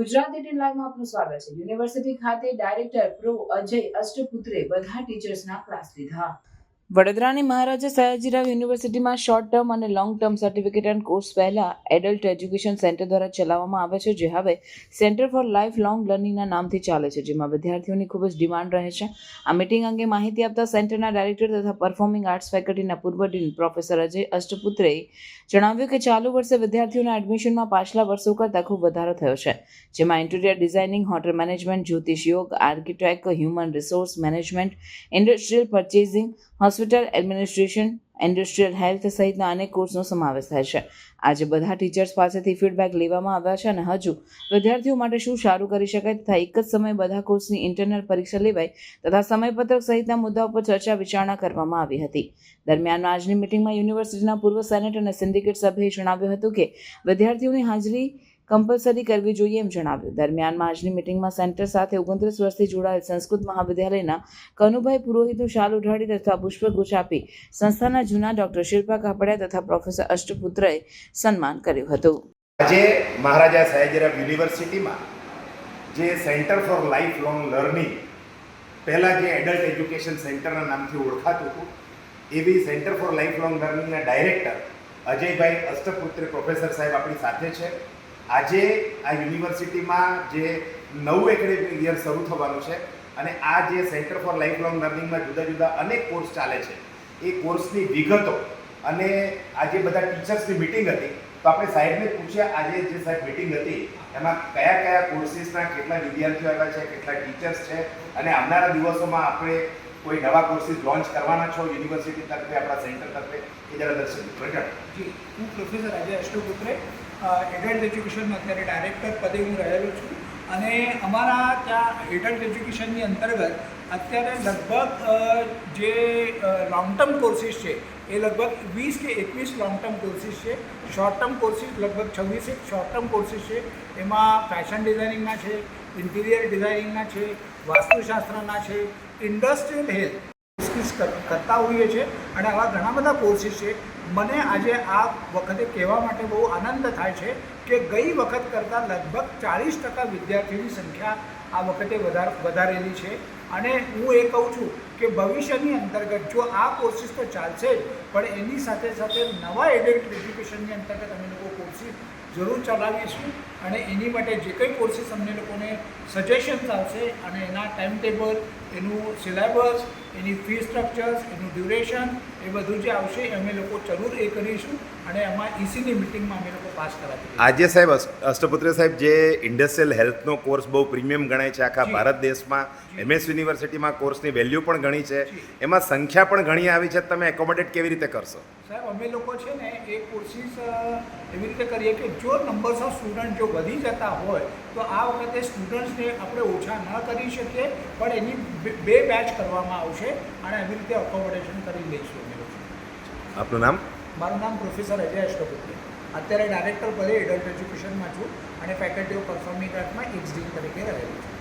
ગુજરાત 18 લાઈવમાં આપનું સ્વાગત છે। યુનિવર્સિટી ખાતે ડાયરેક્ટર પ્રો અજય અષ્ટપુત્રે બધા ટીચર્સના ક્લાસ લીધા। વડોદરાની મહારાજા સયાજીરાવ યુનિવર્સિટીમાં શોર્ટ ટર્મ અને long term certificate and course પહેલા એડલ્ટ એજ્યુકેશન સેન્ટર દ્વારા ચલાવવામાં આવે છે, જે હવે સેન્ટર ફોર લાઈફ લોંગ લર્નિંગના નામથી ચાલે છે, જેમાં વિદ્યાર્થીઓની ખૂબ જ ડિમાન્ડ રહે છે। આ મીટિંગ અંગે માહિતી આપતા સેન્ટરના ડાયરેક્ટર તથા પરફોર્મિંગ આર્ટ્સ ફેકલ્ટીના પૂર્વ ડીન પ્રોફેસર અજય અષ્ટપુત્રેએ જણાવ્યું કે ચાલુ વર્ષે વિદ્યાર્થીઓના એડમિશનમાં પાછલા વર્ષો કરતાં ખૂબ વધારો થયો છે, જેમાં ઇન્ટિરિયર ડિઝાઇનિંગ, હોટેલ મેનેજમેન્ટ, જ્યોતિષ યોગ, architect, human resource management, industrial purchasing, hospital administration, industrial health સહિતના અનેક કોર્સનો સમાવેશ થાય છે। આજે બધા ટીચર્સ પાસેથી ફીડબેક લેવામાં આવ્યા છે અને હજુ વિદ્યાર્થીઓ માટે શું સારું કરી શકાય તથા એક જ સમયે બધા કોર્સની ઇન્ટરનલ પરીક્ષા લેવાય તથા સમયપત્રક સહિતના મુદ્દાઓ પર ચર્ચા વિચારણા કરવામાં આવી હતી। દરમિયાન આજની મિટિંગમાં યુનિવર્સિટીના પૂર્વ સેનેટ અને સિન્ડિકેટ સભ્યએ જણાવ્યું હતું કે વિદ્યાર્થીઓની હાજરી કમ્પલસરી કરવી જોઈએ એમ જણાવ્યું। દરમિયાનમાં આજની મિટિંગમાં સેન્ટર સાથે 29 વર્ષથી જોડાયેલ સંસ્કૃત મહાવિદ્યાલયના કનુભાઈ પુરોહિતનું શાલ ઉઢાડી તથા પુષ્પગુચ્છ આપી સંસ્થાના જૂના ડોક્ટર શિલ્પા કાપડિયા તથા પ્રોફેસર અષ્ટપુત્રએ સન્માન કર્યું હતું। આજે મહારાજા સયાજીરાવ યુનિવર્સિટીમાં જે centre for life long learning પહેલાં જે એડલ્ટ એજ્યુકેશન સેન્ટરના નામથી ઓળખાતું હતું, એવી સેન્ટર ફોર લાઈફ લોંગ લર્નિંગના ડાયરેક્ટર અજયભાઈ અષ્ટપુત્રે પ્રોફેસર સાહેબ આપણી સાથે છે। આજે આ યુનિવર્સિટીમાં જે નવું એકેડેમિક યર શરૂ થવાનું છે અને આ જે સેન્ટર ફોર લાઈફ લોંગ લર્નિંગમાં જુદા જુદા અનેક કોર્સ ચાલે છે, એ કોર્સની વિગતો અને આજે બધા ટીચર્સની મિટિંગ હતી, તો આપણે સાહેબને પૂછ્યા આજે જે સાહેબ મિટિંગ હતી એમાં કયા કયા કોર્સીસના કેટલા વિદ્યાર્થીઓ આવ્યા છે, કેટલા ટીચર્સ છે અને આવનારા દિવસોમાં આપણે કોઈ નવા કોર્સીસ લોન્ચ કરવાના છો યુનિવર્સિટી તરફે, આપણા સેન્ટર તરફે, એ જરા દર્શક મિત્રો જણાવો। જી, હું પ્રોફેસર અજય અષ્ટપુત્રે એડલ્ટ એજ્યુકેશનમાં અત્યારે ડાયરેક્ટર પદે હું રહેલો છું અને અમારા ત્યાં એડલ્ટ એજ્યુકેશનની અંતર્ગત અત્યારે લગભગ જે લોંગ ટર્મ કોર્સીસ છે એ લગભગ 20 કે 21 લોંગ ટર્મ કોર્સીસ છે। શોર્ટ ટર્મ કોર્સીસ લગભગ 26 શોર્ટ ટર્મ કોર્સીસ છે। એમાં ફેશન ડિઝાઇનિંગના છે, ઇન્ટિરિયર ડિઝાઇનિંગના છે, વાસ્તુશાસ્ત્રના છે, ઇન્ડસ્ટ્રીયલ હેલ્થ કરતા હોઈએ છીએ અને આવા ઘણા બધા કોર્સીસ છે। મને આજે આ વખતે કહેવા માટે બહુ આનંદ થાય છે કે ગઈ વખત કરતાં લગભગ 40% વિદ્યાર્થીઓની સંખ્યા આ વખતે વધારેલી છે અને હું એ કહું છું કે ભવિષ્યની અંતર્ગત જો આ કોર્સીસ તો ચાલશે જ, પણ એની સાથે સાથે નવા એડલ્ટ એજ્યુકેશનની અંતર્ગત અમે લોકો કોર્સીસ જરૂર ચલાવીશું અને એની માટે જે કંઈ કોર્સીસ અમને લોકોને સજેશન્સ આવશે અને એના ટાઈમ ટેબલ, એનું સિલેબસ, એની ફી સ્ટ્રક્ચર્સ, એનું ડ્યુરેશન, એ બધું જે આવશે અમે લોકો જરૂર એ કરીશું અને એમાં ઈસીની મિટિંગમાં અમે લોકો પાસ કરાવીશું। આજે સાહેબ અષ્ટપુત્રે સાહેબ જે ઇન્ડસ્ટ્રીયલ હેલ્થનો કોર્સ બહુ પ્રીમિયમ ગણાય છે આખા ભારત દેશમાં, MS યુનિવર્સિટીમાં કોર્સની વેલ્યુ પણ ઘણી છે, એમાં સંખ્યા પણ ઘણી આવી છે, તમે એકોમોડેટ કેવી રીતે કરશો? સાહેબ અમે લોકો છે ને એ કોર્સીસ એવી રીતે કરીએ કે જો નંબર્સ ઓફ સ્ટુડન્ટ જો વધી જતા હોય તો આ વખતે સ્ટુડન્ટ્સને આપણે ઓછા ન કરી શકીએ, પણ એની 2 બેચ કરવામાં આવશે અને એવી રીતે અકોમોડેશન કરી લઈશું અમે લોકો। આપનું નામ? મારું નામ પ્રોફેસર અજય અષ્ટપુત્રે, અત્યારે ડાયરેક્ટર પદે એડલ્ટ એજ્યુકેશનમાં છું અને ફેકલ્ટી ઓફ પરફોર્મિંગ આર્ટમાં એક્સ ડીન તરીકે રહેલું છું।